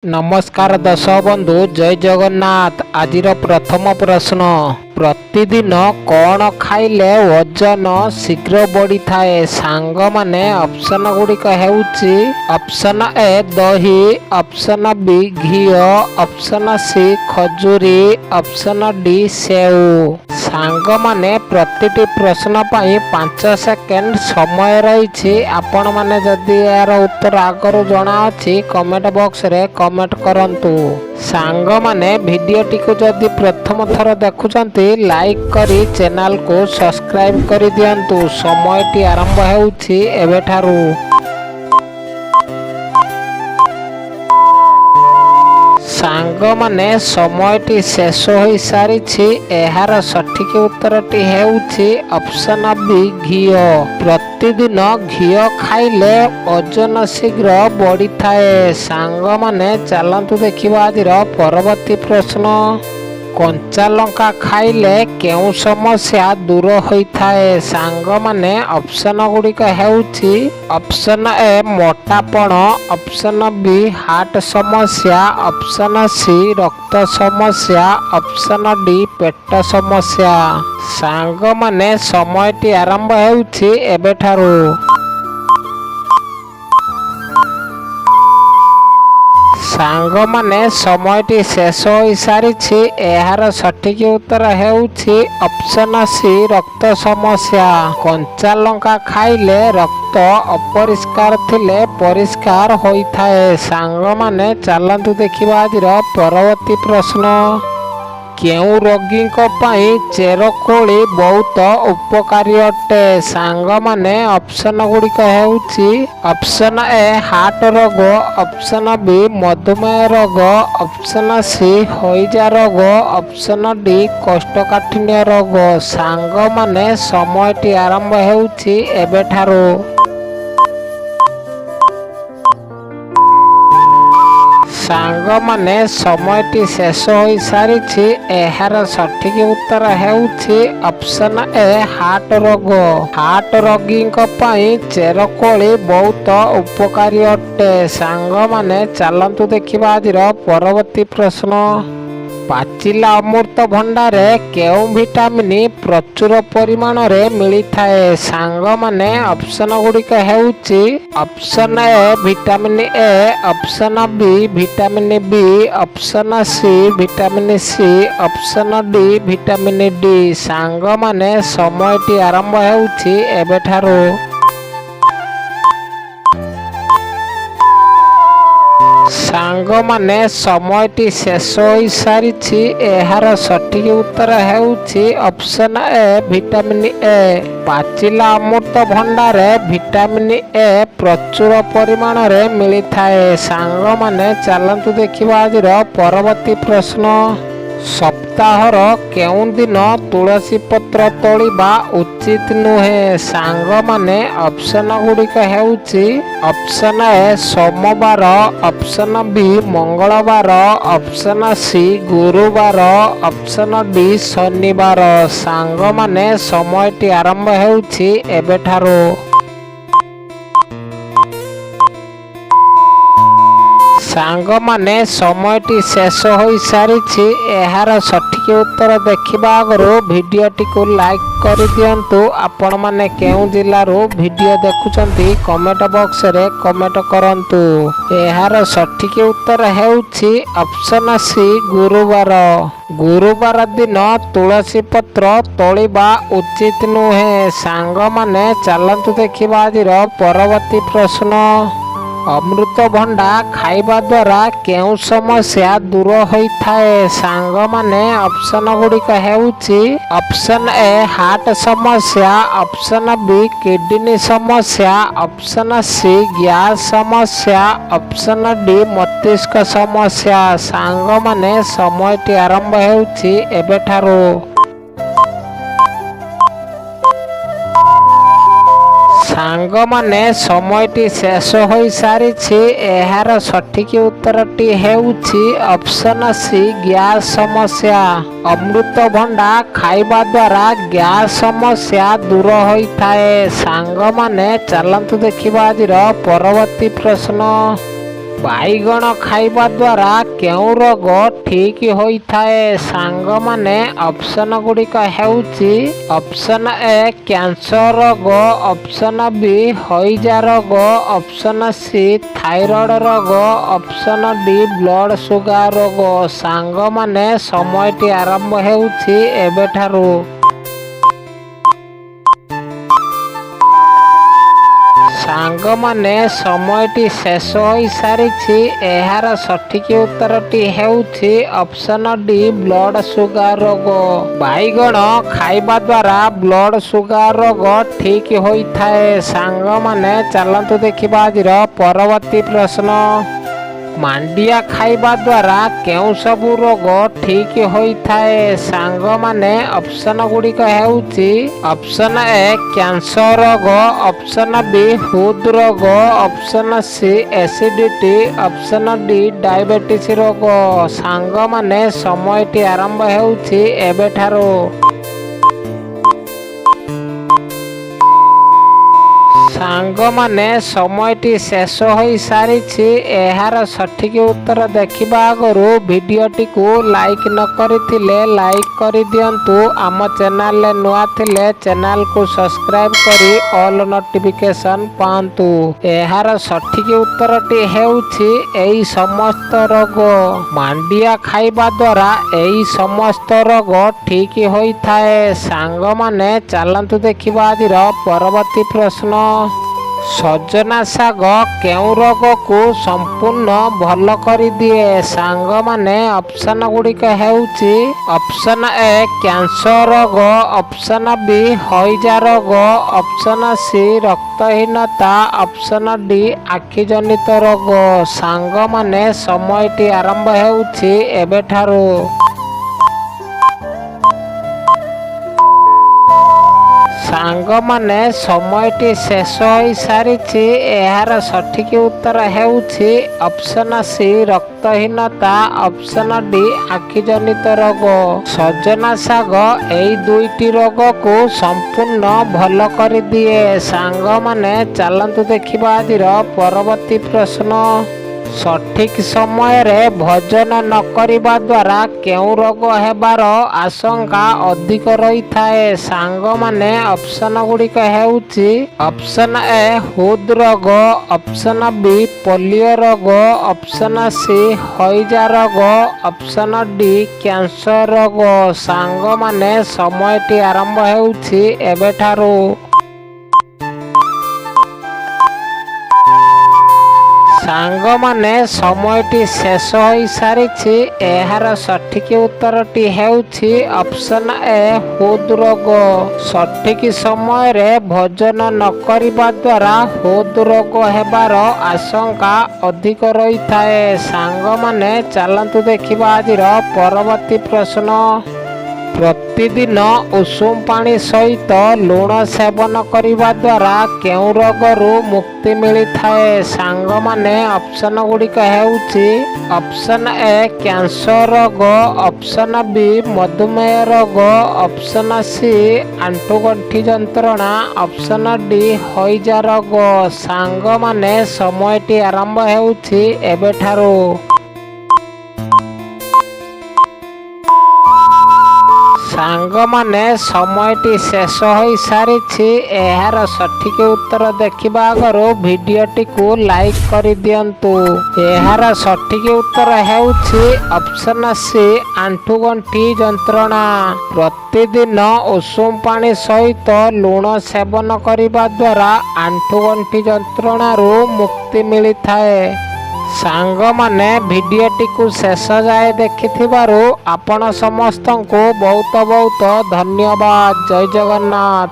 नमस्कार दर्शक बंधु, जय जगन्नाथ। आज प्रथम प्रश्न, प्रतिदिन कौन खाइले वजन शीघ्र बढ़ी थाए? सांग माने ऑप्शन गुड़िक हेउची ऑप्शन ए दही, ऑप्शन बी घी, ऑप्शन सी खजूरी, ऑप्शन डी सेऊ। सांग माने प्रतिटी प्रश्न पाई 5 सेकेंड समय रही। आपण माने जदि यार उत्तर आगरू जना अछि कमेंट बॉक्स रे कमेंट करंतु। सांग माने वीडियो टिको जदि प्रथम थर देखुचंती लाइक करी चैनल को सब्सक्राइब करि दियंतु। समयटी आरंभ हेउछि एबेठारु। सांग माने समयटी शेष हो सारी। एहार सठिक उत्तरटी हेउछि ऑप्शन बी घी। प्रतिदिन घी खाइले ओजन शीघ्र बढ़ी थाए। सांग माने चलंतु देखिबा आजिर परवर्ती प्रश्न, कंचा लंका खाइले केउ समस्या दूर होइथाए? सांग माने ऑप्शन गुड़िक हेउछि ऑप्शन ए मोटापण, ऑप्शन बी हार्ट समस्या, ऑप्शन सी रक्त समस्या, ऑप्शन डी पेट समस्या। सांग माने समयटी आरंभ हेउछि एबेठारु। सांग माने समयटी शेष हो सारी। एहार सठिक उत्तर हेउछि ऑप्शन सी रक्त समस्या। कंचा लंका खाइले रक्त अपरिष्कार थिले परिष्कार होइथाए। सांग माने चलंतु देखिबा आजिर परवर्ती प्रश्न, केउ रोगी चेरकोली बहुत उपकारी अटे? सांग माने ऑप्शन गुड़िक हेउछि ऑप्शन ए हार्ट रोग, ऑप्शन बी मधुमेह रोग, ऑप्शन सी हईजा रोग, ऑप्शन डी कोष्ठकाठिन्य रोग। सांग माने समयटी आरंभ हेउछि एबेठारु। सांग माने समयटी शेष हो सारी। एहार सठिक उत्तर हेउछि ऑप्शन ए हार्ट रोग। हार्ट रोगी चेरकोली बहुत उपकारी अटे। सांग माने चलंतु देखिबा आजिर परवर्ती प्रश्न, पाचिला अमृत भंडारे केउ विटामिन प्रचुर परिमाण रे मिली थाए? सांग माने ऑप्शन गुड़िक हेउछि option A vitamin A, option B vitamin B, option C vitamin C, option D vitamin D. सांग माने समयटी आरंभ हेउछि एबेठारु। सांग माने समयटी शेष हो सारी। एहार सठिक उत्तर हेउछि ऑप्शन ए विटामिन ए। पाचिला अमृत भंडारे विटामिन ए प्रचुर परिमाण रे मिली थाए। सांग माने चलंतु देखिबा आजिर परवर्ती प्रश्न, सप्ताहर केउ दिन तुलसी पत्र तोलिबा उचित नुहे? सांग माने ऑप्शन गुड़िक हेउछि ऑप्शन ए सोमवार, ऑप्शन बी मंगलवार, ऑप्शन सी गुरुवार, ऑप्शन डी शनिवार। सांग माने समयटी आरंभ हेउछि एबेठारु। सांग माने समयटी शेष हो सारी। एहार सठिक उत्तर देखिबा आगरू वीडियोटी को लाइक कर दियंतु। आपण माने केउ जिल्लारू वीडियो देखुचंती कमेंट बॉक्स रे कमेंट करंतु। एहार सठिक उत्तर हेउछि ऑप्शन सी गुरुवार। गुरुवार दिन तुलसी पत्र तोलिबा उचित नुहे। सांग माने चलंतु देखिबा आजिर परवर्ती प्रश्न, अमृत भंडा खाइबा द्वारा केउ समस्या दूर होइथाए? सांग माने ऑप्शन गुड़िक हेउछि ऑप्शन ए हार्ट समस्या, ऑप्शन बी किडनी समस्या, ऑप्शन सी गैस समस्या, ऑप्शन डी मस्तिष्क समस्या। सांग माने समयटी आरंभ हेउछि एबेठारु। सांग माने समयटी शेष हो सारी। एहार सठिक उत्तरटी हेउछि ऑप्शन सी गैस समस्या। अमृत भंडा खाइबा द्वारा गैस समस्या दूर होइथाए। सांग माने चलंतु देखिबा आजिर परवर्ती प्रश्न, ବାଇଗଣ ଖାଇବା ଦ୍ୱାରା କେଉଁ ରୋଗ ଠିକ୍ ହୋଇଥାଏ? ସାଙ୍ଗମାନେ ଅପସନ୍ ଗୁଡ଼ିକ ହେଉଛି ଅପସନ୍ ଏ କ୍ୟାନ୍ସର ରୋଗ, ଅପସନ୍ ବି ହଇଜା ରୋଗ, ଅପସନ୍ ସି ଥାଇରଏଡ୍ ରୋଗ, ଅପସନ୍ ଡି ବ୍ଲଡ୍ ସୁଗାର ରୋଗ। ସାଙ୍ଗମାନେ ସମୟଟି ଆରମ୍ଭ ହେଉଛି ଏବେଠାରୁ। ସାଙ୍ଗମାନେ ସମୟଟି ଶେଷ ହୋଇସାରିଛି। ଏହାର ସଠିକ୍ ଉତ୍ତରଟି ହେଉଛି ଅପସନ୍ ଡି ବ୍ଲଡ୍ ସୁଗାର ରୋଗ। ବାଇଗଣ ଖାଇବା ଦ୍ୱାରା ବ୍ଲଡ୍ ସୁଗାର ରୋଗ ଠିକ୍ ହୋଇଥାଏ। ସାଙ୍ଗମାନେ ଚାଲନ୍ତୁ ଦେଖିବା ଆଜିର ପରବର୍ତ୍ତୀ ପ୍ରଶ୍ନ। ମାଣ୍ଡିଆ ଖାଇବା ଦ୍ୱାରା କେଉଁ ସବୁ ରୋଗ ଠିକ୍ ହୋଇଥାଏ? ସାଙ୍ଗମାନେ ଅପସନ୍ ଗୁଡ଼ିକ ହେଉଛି ଅପସନ୍ ଏ କ୍ୟାନ୍ସର ରୋଗ, ଅପସନ୍ ବି ହୃଦରୋଗ, option C acidity, option D diabetes ରୋଗ। ସାଙ୍ଗମାନେ ସମୟଟି ଆରମ୍ଭ ହେଉଛି ଏବେଠାରୁ। ସାଙ୍ଗମାନେ ସମୟଟି ଶେଷ ହୋଇସାରିଛି। ଏହାର ସଠିକ୍ ଉତ୍ତର ଦେଖିବା ଆଗରୁ ଭିଡ଼ିଓଟିକୁ ଲାଇକ୍ ନ କରିଥିଲେ ଲାଇକ୍ କରିଦିଅନ୍ତୁ। ଆମ ଚ୍ୟାନେଲରେ ନୂଆ ଥିଲେ ଚ୍ୟାନେଲକୁ ସବସ୍କ୍ରାଇବ୍ କରି ଅଲ୍ ନୋଟିଫିକେସନ୍ ପାଆନ୍ତୁ। ଏହାର ସଠିକ୍ ଉତ୍ତରଟି ହେଉଛି ଏହି ସମସ୍ତ ରୋଗ। ମାଣ୍ଡିଆ ଖାଇବା ଦ୍ୱାରା ଏହି ସମସ୍ତ ରୋଗ ଠିକ୍ ହୋଇଥାଏ। ସାଙ୍ଗମାନେ ଚାଲନ୍ତୁ ଦେଖିବା ଆଜିର ପରବର୍ତ୍ତୀ ପ୍ରଶ୍ନ। ସଜନା ଶାଗ କେଉଁ ରୋଗକୁ ସମ୍ପୂର୍ଣ୍ଣ ଭଲ କରିଦିଏ? ସାଙ୍ଗମାନେ ଅପସନ୍ ଗୁଡ଼ିକ ହେଉଛି ଅପସନ୍ ଏ କ୍ୟାନ୍ସର ରୋଗ, ଅପସନ୍ ବି ହଇଜା ରୋଗ, ଅପସନ୍ ସି ରକ୍ତହୀନତା, ଅପସନ୍ ଡି ଆଖି ଜନିତ ରୋଗ। ସାଙ୍ଗମାନେ ସମୟଟି ଆରମ୍ଭ ହେଉଛି ଏବେଠାରୁ। ସାଙ୍ଗମାନେ ସମୟଟି ଶେଷ ହୋଇସାରିଛି। ଏହାର ସଠିକ୍ ଉତ୍ତର ହେଉଛି ଅପସନ୍ ସି ରକ୍ତହୀନତା, ଅପସନ୍ ଡି ଆଖି ଜନିତ ରୋଗ। ସଜନା ଶାଗ ଏହି ଦୁଇଟି ରୋଗକୁ ସମ୍ପୂର୍ଣ୍ଣ ଭଲ କରିଦିଏ। ସାଙ୍ଗମାନେ ଚାଲନ୍ତୁ ଦେଖିବା ଆଜିର ପରବର୍ତ୍ତୀ ପ୍ରଶ୍ନ। ସଠିକ୍ ସମୟରେ ଭୋଜନ ନ କରିବା ଦ୍ୱାରା କେଉଁ ରୋଗ ହେବାର ଆଶଙ୍କା ଅଧିକ ରହିଥାଏ? ସାଙ୍ଗମାନେ ଅପସନ୍ ଗୁଡ଼ିକ ହେଉଛି ଅପସନ୍ ଏ ହୃଦରୋଗ, ଅପସନ୍ ବି ପୋଲିଓ ରୋଗ, ଅପସନ୍ ସି ହଇଜା ରୋଗ, ଅପସନ୍ ଡି କ୍ୟାନ୍ସର ରୋଗ। ସାଙ୍ଗମାନେ ସମୟଟି ଆରମ୍ଭ ହେଉଛି ଏବେଠାରୁ। ସାଙ୍ଗମାନେ ସମୟଟି ଶେଷ ହୋଇସାରିଛି। ଏହାର ସଠିକ୍ ଉତ୍ତରଟି ହେଉଛି ଅପସନ୍ ଏ ହୃଦରୋଗ। ସଠିକ୍ ସମୟରେ ଭୋଜନ ନ କରିବା ଦ୍ୱାରା ହୃଦରୋଗ ହେବାର ଆଶଙ୍କା ଅଧିକ ରହିଥାଏ। ସାଙ୍ଗମାନେ ଚାଲନ୍ତୁ ଦେଖିବା ଆଜିର ପରବର୍ତ୍ତୀ ପ୍ରଶ୍ନ। ପ୍ରତିଦିନ ଉଷୁମ ପାଣି ସହିତ ଲୁଣ ସେବନ କରିବା ଦ୍ୱାରା କେଉଁ ରୋଗରୁ ମୁକ୍ତି ମିଳିଥାଏ? ସାଙ୍ଗମାନେ ଅପସନ୍ ଗୁଡ଼ିକ ହେଉଛି ଅପସନ୍ ଏ କ୍ୟାନ୍ସର ରୋଗ, ଅପସନ୍ ବି ମଧୁମେହ ରୋଗ, ଅପସନ୍ ସି ଆଣ୍ଠୁଗଣ୍ଠି ଯନ୍ତ୍ରଣା, ଅପସନ୍ ଡି ହଇଜା ରୋଗ। ସାଙ୍ଗମାନେ ସମୟଟି ଆରମ୍ଭ ହେଉଛି ଏବେଠାରୁ। ସାଙ୍ଗମାନେ ସମୟଟି ଶେଷ ହୋଇସାରିଛି। ଏହାର ସଠିକ୍ ଉତ୍ତର ଦେଖିବା ଆଗରୁ ଭିଡ଼ିଓଟିକୁ ଲାଇକ୍ କରିଦିଅନ୍ତୁ। ଏହାର ସଠିକ୍ ଉତ୍ତର ହେଉଛି ଅପସନ୍ ସି ଆଣ୍ଠୁଗଣ୍ଠି ଯନ୍ତ୍ରଣା। ପ୍ରତିଦିନ ଉଷୁମ ପାଣି ସହିତ ଲୁଣ ସେବନ କରିବା ଦ୍ୱାରା ଆଣ୍ଠୁଗଣ୍ଠି ଯନ୍ତ୍ରଣାରୁ ମୁକ୍ତି ମିଳିଥାଏ। ସାଙ୍ଗମାନେ ଭିଡ଼ିଓଟିକୁ ଶେଷ ଯାଏ ଦେଖିଥିବାରୁ ଆପଣ ସମସ୍ତଙ୍କୁ ବହୁତ ବହୁତ ଧନ୍ୟବାଦ। ଜୟ ଜଗନ୍ନାଥ।